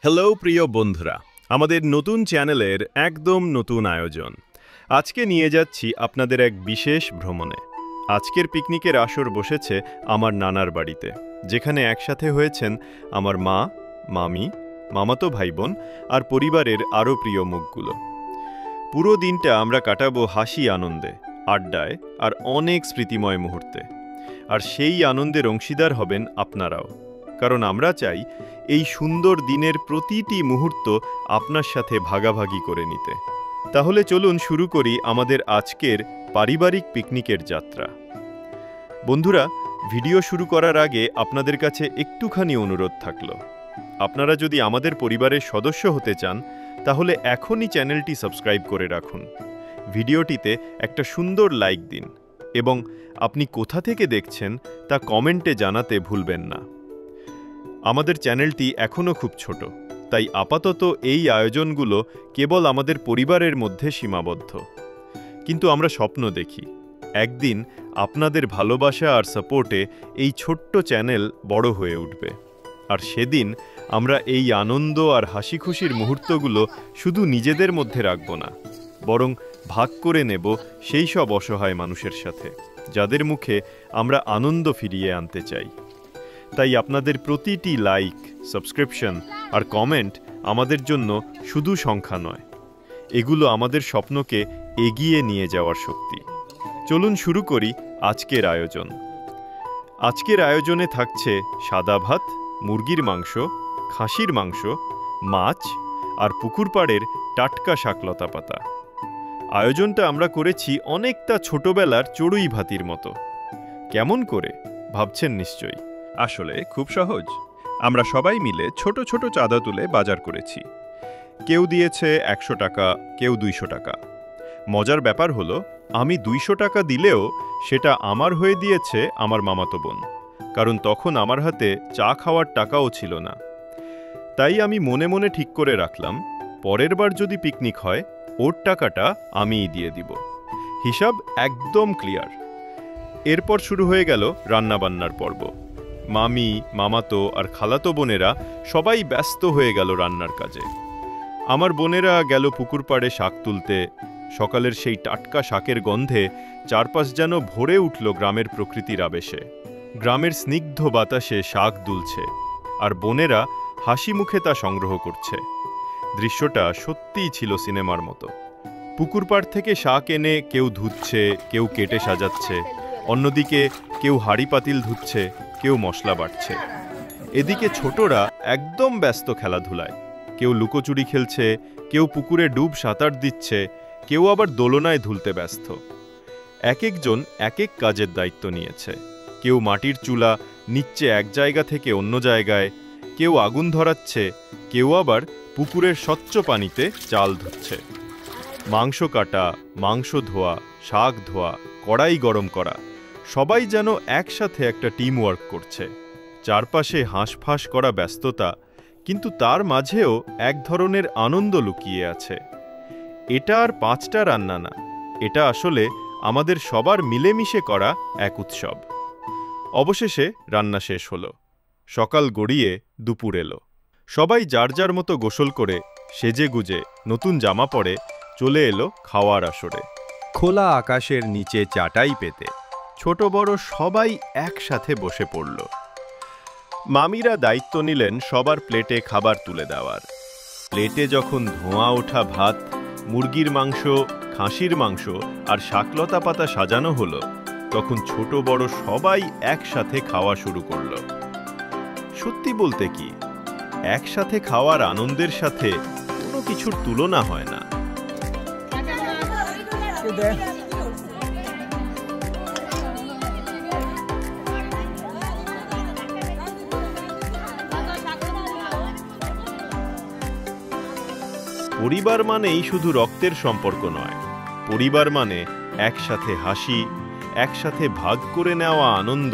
Hello প্রিয় বন্ধুরা, আমাদের নতুন চ্যানেলের একদম নতুন আয়োজন। আজকে নিয়ে যাচ্ছি আপনাদের এক বিশেষ ভ্রমণে। আজকের পিকনিকের আসর বসেছে আমার নানার বাড়িতে, যেখানে একসাথে হয়েছেন আমার মা, মামি, মামাতো ভাইবোন আর পরিবারের আরও প্রিয় মুখগুলো। পুরো দিনটা আমরা কাটাবো হাসি আনন্দে, আড্ডায় আর অনেক স্মৃতিময় মুহূর্তে। আর সেই আনন্দের অংশীদার হবেন আপনারাও, কারণ আমরা চাই এই সুন্দর দিনের প্রতিটি মুহূর্ত আপনার সাথে ভাগাভাগি করে নিতে। তাহলে চলুন শুরু করি আমাদের আজকের পারিবারিক পিকনিকের যাত্রা। বন্ধুরা, ভিডিও শুরু করার আগে আপনাদের কাছে একটুখানি অনুরোধ থাকলো। আপনারা যদি আমাদের পরিবারের সদস্য হতে চান, তাহলে এখনই চ্যানেলটি সাবস্ক্রাইব করে রাখুন। ভিডিওটিতে একটা সুন্দর লাইক দিন এবং আপনি কোথা থেকে দেখছেন তা কমেন্টে জানাতে ভুলবেন না। আমাদের চ্যানেলটি এখনও খুব ছোট, তাই আপাতত এই আয়োজনগুলো কেবল আমাদের পরিবারের মধ্যে সীমাবদ্ধ। কিন্তু আমরা স্বপ্ন দেখি একদিন আপনাদের ভালোবাসা আর সাপোর্টে এই ছোট্ট চ্যানেল বড় হয়ে উঠবে। আর সেদিন আমরা এই আনন্দ আর হাসি খুশির মুহূর্তগুলো শুধু নিজেদের মধ্যে রাখব না, বরং ভাগ করে নেব সেই সব অসহায় মানুষের সাথে, যাদের মুখে আমরা আনন্দ ফিরিয়ে আনতে চাই। তাই আপনাদের প্রতিটি লাইক, সাবস্ক্রিপশন আর কমেন্ট আমাদের জন্য শুধু সংখ্যা নয়, এগুলো আমাদের স্বপ্নকে এগিয়ে নিয়ে যাওয়ার শক্তি। চলুন শুরু করি আজকের আয়োজন। আজকের আয়োজনে থাকছে সাদা ভাত, মুরগির মাংস, খাসির মাংস, মাছ আর পুকুর পাড়ের টাটকা শাকলতা পাতা। আয়োজনটা আমরা করেছি অনেকটা ছোটবেলার চড়ুই ভাতির মতো। কেমন করে ভাবছেন নিশ্চয়ই? আসলে খুব সহজ। আমরা সবাই মিলে ছোট ছোট চাঁদা তুলে বাজার করেছি। কেউ দিয়েছে 100 টাকা, কেউ 200 টাকা। মজার ব্যাপার হলো, আমি 200 টাকা দিলেও সেটা আমার হয়ে দিয়েছে আমার মামাতো বোন, কারণ তখন আমার হাতে চা খাওয়ার টাকাও ছিল না। তাই আমি মনে মনে ঠিক করে রাখলাম, পরের বার যদি পিকনিক হয় ওর টাকাটা আমিই দিয়ে দিব। হিসাব একদম ক্লিয়ার। এরপর শুরু হয়ে গেল রান্নাবান্নার পর্ব। মামি, মামাতো আর খালাতো বোনেরা সবাই ব্যস্ত হয়ে গেল রান্নার কাজে। আমার বোনেরা গেল পুকুর পাড়ে শাক তুলতে। সকালের সেই টাটকা শাকের গন্ধে চারপাশ যেন ভরে উঠল গ্রামের প্রকৃতির আবেশে। গ্রামের স্নিগ্ধ বাতাসে শাক দুলছে, আর বোনেরা হাসি মুখে তা সংগ্রহ করছে। দৃশ্যটা সত্যিই ছিল সিনেমার মতো। পুকুর পাড় থেকে শাক এনে কেউ ধুচ্ছে, কেউ কেটে সাজাচ্ছে, অন্যদিকে কেউ হাঁড়ি পাতিল ধুচ্ছে, কেউ মশলা বাটছে। এদিকে ছোটরা একদম ব্যস্ত খেলাধুলায়। কেউ লুকোচুরি খেলছে, কেউ পুকুরে ডুব সাঁতার দিচ্ছে, কেউ আবার দোলনায় ঝুলতে ব্যস্ত। এক একজন এক এক কাজের দায়িত্ব নিয়েছে। কেউ মাটির চুলা নিচ্ছে এক জায়গা থেকে অন্য জায়গায়, কেউ আগুন ধরাচ্ছে, কেউ আবার পুকুরের স্বচ্ছ পানিতে চাল ধুচ্ছে। মাংস কাটা, মাংস ধোয়া, শাক ধোয়া, কড়াই গরম করা, সবাই যেন একসাথে একটা টিম ওয়ার্ক করছে। চারপাশে হাঁসফাঁস করা ব্যস্ততা, কিন্তু তার মাঝেও এক ধরনের আনন্দ লুকিয়ে আছে। এটা আর 5টা রান্না না, এটা আসলে আমাদের সবার মিলেমিশে করা এক উৎসব। অবশেষে রান্না শেষ হলো। সকাল গড়িয়ে দুপুর এলো। সবাই যার যার মতো গোসল করে সেজে গুজে নতুন জামা পরে চলে এলো খাওয়ার আসরে। খোলা আকাশের নিচে চাটাই পেতে ছোট বড় সবাই একসাথে বসে পড়ল। মামিরা দায়িত্ব নিলেন সবার প্লেটে খাবার তুলে দেওয়ার। প্লেটে যখন ধোঁয়া ওঠা ভাত, মুরগির মাংস, খাসির মাংস আর শাকলতা পাতা সাজানো হলো, তখন ছোট বড় সবাই একসাথে খাওয়া শুরু করল। সত্যি বলতে কি, একসাথে খাওয়ার আনন্দের সাথে কোনো কিছুর তুলনা হয় না। পরিবার মানেই শুধু রক্তের সম্পর্ক নয়, পরিবার মানে একসাথে হাসি, একসাথে ভাগ করে নেওয়া আনন্দ,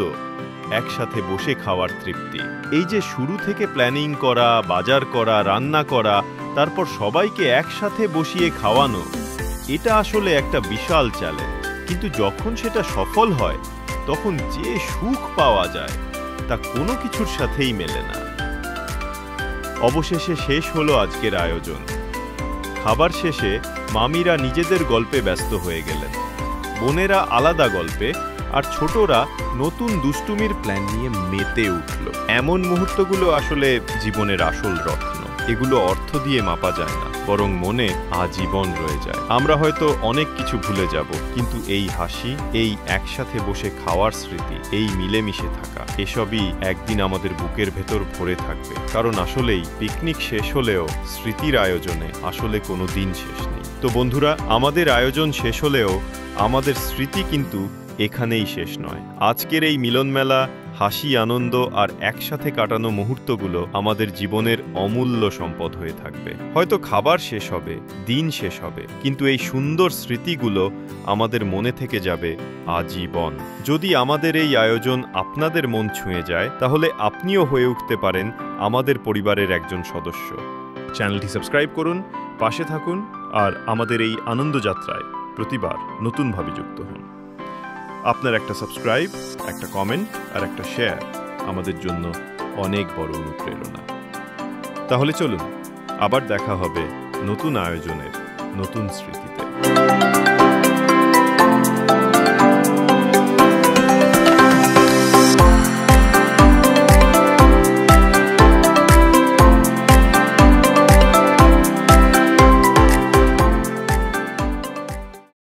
একসাথে বসে খাওয়ার তৃপ্তি। এই যে শুরু থেকে প্ল্যানিং করা, বাজার করা, রান্না করা, তারপর সবাইকে একসাথে বসিয়ে খাওয়ানো, এটা আসলে একটা বিশাল চ্যালেঞ্জ। কিন্তু যখন সেটা সফল হয়, তখন যে সুখ পাওয়া যায় তা কোনো কিছুর সাথেই মেলে না। অবশেষে শেষ হলো আজকের আয়োজন। খাবার শেষে মামিরা নিজেদের গল্পে ব্যস্ত হয়ে গেলেন, বোনেরা আলাদা গল্পে, আর ছোটরা নতুন দুষ্টুমির প্ল্যান নিয়ে মেতে উঠল। এমন মুহূর্তগুলো আসলে জীবনের আসল রত্ন। এগুলো অর্থ দিয়ে মাপা যায় না, বরং মনে আজীবন রয়ে যায়। আমরা হয়তো অনেক কিছু ভুলে যাব, কিন্তু এই হাসি, এই একসাথে বসে খাওয়ার স্মৃতি, এই মিলেমিশে থাকা, এসবই একদিন আমাদের বুকের ভেতর ভরে থাকবে। কারণ আসলেই পিকনিক শেষ হলেও স্মৃতির আয়োজনে আসলে কোনো দিন শেষ নেই। তো বন্ধুরা, আমাদের আয়োজন শেষ হলেও আমাদের স্মৃতি কিন্তু এখানেই শেষ নয়। আজকের এই মিলন মেলা, হাসি, আনন্দ আর একসাথে কাটানো মুহূর্তগুলো আমাদের জীবনের অমূল্য সম্পদ হয়ে থাকবে। হয়তো খাবার শেষ হবে, দিন শেষ হবে, কিন্তু এই সুন্দর স্মৃতিগুলো আমাদের মনে থেকে যাবে আজীবন। যদি আমাদের এই আয়োজন আপনাদের মন ছুঁয়ে যায়, তাহলে আপনিও হয়ে উঠতে পারেন আমাদের পরিবারের একজন সদস্য। চ্যানেলটি সাবস্ক্রাইব করুন, পাশে থাকুন, আর আমাদের এই আনন্দযাত্রায় প্রতিবার নতুনভাবে যুক্ত হন। আপনার একটা সাবস্ক্রাইব, একটা কমেন্ট আর একটা শেয়ার আমাদের জন্য অনেক বড় অনুপ্রেরণা। তাহলে চলুন, আবার দেখা হবে নতুন আয়োজনের নতুন স্মৃতিতে।